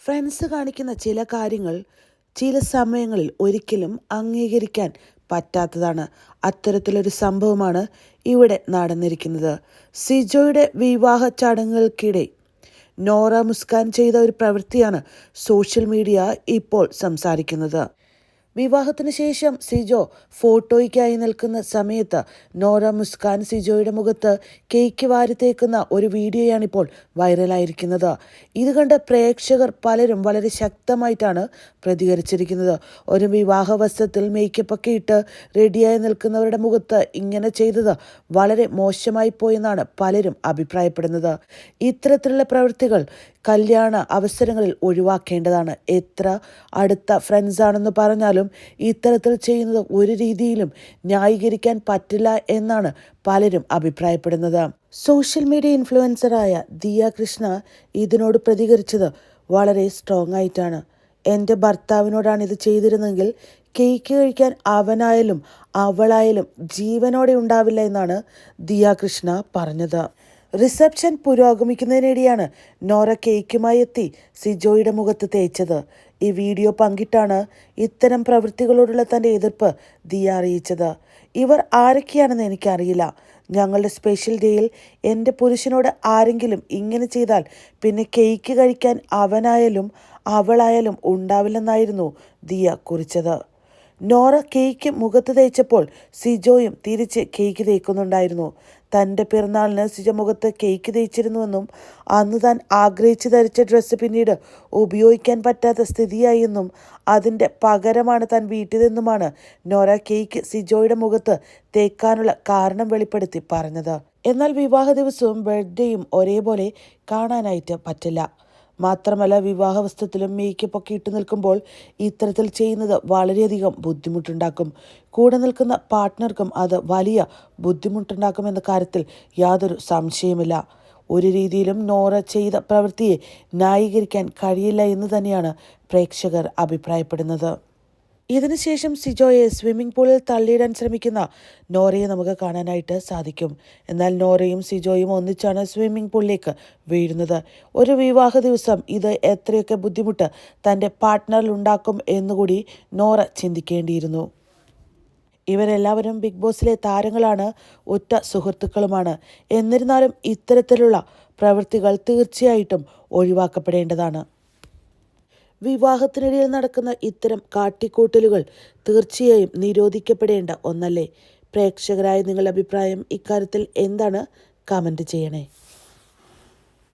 Friends കാണിക്കുന്ന ചില കാര്യങ്ങൾ ചില സമയങ്ങളിൽ ഒരിക്കലും അംഗീകരിക്കാൻ പറ്റാത്തതാണ്. അത്തരത്തിലൊരു സംഭവമാണ് ഇവിടെ നടന്നിരിക്കുന്നത്. സിജോയുടെ വിവാഹ ചടങ്ങുകൾക്കിടെ നോറ മുസ്കാൻ ചെയ്ത ഒരു പ്രവൃത്തിയാണ് സോഷ്യൽ മീഡിയ ഇപ്പോൾ സംസാരിക്കുന്നത്. വിവാഹത്തിന് ശേഷം സിജോ ഫോട്ടോയ്ക്കായി നിൽക്കുന്ന സമയത്ത് നോറ മുസ്കാൻ സിജോയുടെ മുഖത്ത് കേക്ക് വാരിത്തേക്കുന്ന ഒരു വീഡിയോയാണിപ്പോൾ വൈറലായിരിക്കുന്നത്. ഇത് കണ്ട് പ്രേക്ഷകർ പലരും വളരെ ശക്തമായിട്ടാണ് പ്രതികരിച്ചിരിക്കുന്നത്. ഒരു വിവാഹ വസ്ത്രത്തിൽ മേക്കപ്പൊക്കെ ഇട്ട് റെഡിയായി നിൽക്കുന്നവരുടെ മുഖത്ത് ഇങ്ങനെ ചെയ്തത് വളരെ മോശമായി പോയെന്നാണ് പലരും അഭിപ്രായപ്പെടുന്നത്. ഇത്തരത്തിലുള്ള പ്രവൃത്തികൾ കല്യാണ അവസരങ്ങളിൽ ഒഴിവാക്കേണ്ടതാണ്. എത്ര അടുത്ത ഫ്രണ്ട്സ് ആണെന്ന് പറഞ്ഞാലും ഇത്തരത്തിൽ ചെയ്യുന്നത് ഒരു രീതിയിലും ന്യായീകരിക്കാൻ പറ്റില്ല എന്നാണ് പലരും അഭിപ്രായപ്പെടുന്നത്. സോഷ്യൽ മീഡിയ ഇൻഫ്ലുവൻസറായ ദിയ കൃഷ്ണ ഇതിനോട് പ്രതികരിച്ചത് വളരെ സ്ട്രോങ് ആയിട്ടാണ്. എൻ്റെ ഭർത്താവിനോടാണ് ഇത് ചെയ്തിരുന്നെങ്കിൽ കേക്ക് കഴിക്കാൻ അവനായാലും അവളായാലും ജീവനോടെ ഉണ്ടാവില്ല എന്നാണ് ദിയ കൃഷ്ണ പറഞ്ഞത്. റിസപ്ഷൻ പുരോഗമിക്കുന്നതിനിടെയാണ് നോറ കേക്കുമായി എത്തി സിജോയുടെ മുഖത്ത് തേച്ചത്. ഈ വീഡിയോ പങ്കിട്ടാണ് ഇത്തരം പ്രവൃത്തികളോടുള്ള തൻ്റെ എതിർപ്പ് ദിയ അറിയിച്ചത്. ഇവർ ആരൊക്കെയാണെന്ന് എനിക്കറിയില്ല. ഞങ്ങളുടെ സ്പെഷ്യൽ ഡേയിൽ എൻ്റെ പുരുഷനോട് ആരെങ്കിലും ഇങ്ങനെ ചെയ്താൽ പിന്നെ കേക്ക് കഴിക്കാൻ അവനായാലും അവളായാലും ഉണ്ടാവില്ലെന്നായിരുന്നു ദിയ കുറിച്ചത്. നോറ കേക്ക് മുഖത്ത് തേച്ചപ്പോൾ സിജോയും തിരിച്ച് കേക്ക് തേക്കുന്നുണ്ടായിരുന്നു. തൻ്റെ പിറന്നാളിന് സിജോ മുഖത്ത് കേക്ക് തേച്ചിരുന്നുവെന്നും അന്ന് താൻ ആഗ്രഹിച്ച് ധരിച്ച ഡ്രസ്സ് പിന്നീട് ഉപയോഗിക്കാൻ പറ്റാത്ത സ്ഥിതിയായി എന്നും അതിൻ്റെ പകരമാണ് താൻ വീട്ടിലെന്നുമാണ് നോറ കേക്ക് സിജോയുടെ മുഖത്ത് തേക്കാനുള്ള കാരണം വെളിപ്പെടുത്തി പറഞ്ഞത്. എന്നാൽ വിവാഹ ദിവസവും ബർത്ത്ഡേയും ഒരേപോലെ കാണാനായിട്ട് പറ്റില്ല. മാത്രമല്ല വിവാഹ വസ്ത്രത്തിലും മേക്കപ്പൊക്കെ ഇട്ട് നിൽക്കുമ്പോൾ ഇത്തരത്തിൽ ചെയ്യുന്നത് വളരെയധികം ബുദ്ധിമുട്ടുണ്ടാക്കും. കൂടെ നിൽക്കുന്ന പാർട്ട്ണർക്കും അത് വലിയ ബുദ്ധിമുട്ടുണ്ടാക്കുമെന്ന കാര്യത്തിൽ യാതൊരു സംശയമില്ല. ഒരു രീതിയിലും നോറ ചെയ്ത പ്രവൃത്തിയെ ന്യായീകരിക്കാൻ കഴിയില്ല എന്ന് തന്നെയാണ് പ്രേക്ഷകർ അഭിപ്രായപ്പെടുന്നത്. ഇതിനുശേഷം സിജോയെ സ്വിമ്മിംഗ് പൂളിൽ തള്ളിയിടാൻ ശ്രമിക്കുന്ന നോറയെ നമുക്ക് കാണാനായിട്ട് സാധിക്കും. എന്നാൽ നോറയും സിജോയും ഒന്നിച്ചാണ് സ്വിമ്മിംഗ് പൂളിലേക്ക് വീഴുന്നത്. ഒരു വിവാഹ ദിവസം ഇത് എത്രയൊക്കെ ബുദ്ധിമുട്ട് തൻ്റെ പാർട്ട്ണറിൽ ഉണ്ടാക്കും എന്നുകൂടി നോറ ചിന്തിക്കേണ്ടിയിരുന്നു. ഇവരെല്ലാവരും ബിഗ് ബോസിലെ താരങ്ങളാണ്, ഉറ്റ സുഹൃത്തുക്കളുമാണ്. എന്നിരുന്നാലും ഇത്തരത്തിലുള്ള പ്രവൃത്തികൾ തീർച്ചയായിട്ടും ഒഴിവാക്കപ്പെടേണ്ടതാണ്. വിവാഹത്തിനിടയിൽ നടക്കുന്ന ഇത്തരം കാട്ടിക്കൂട്ടലുകൾ തീർച്ചയായും നിരോധിക്കപ്പെടേണ്ട ഒന്നല്ലേ? പ്രേക്ഷകരായ നിങ്ങളുടെ അഭിപ്രായം ഇക്കാര്യത്തിൽ എന്താണ്? കമൻറ്റ് ചെയ്യണേ.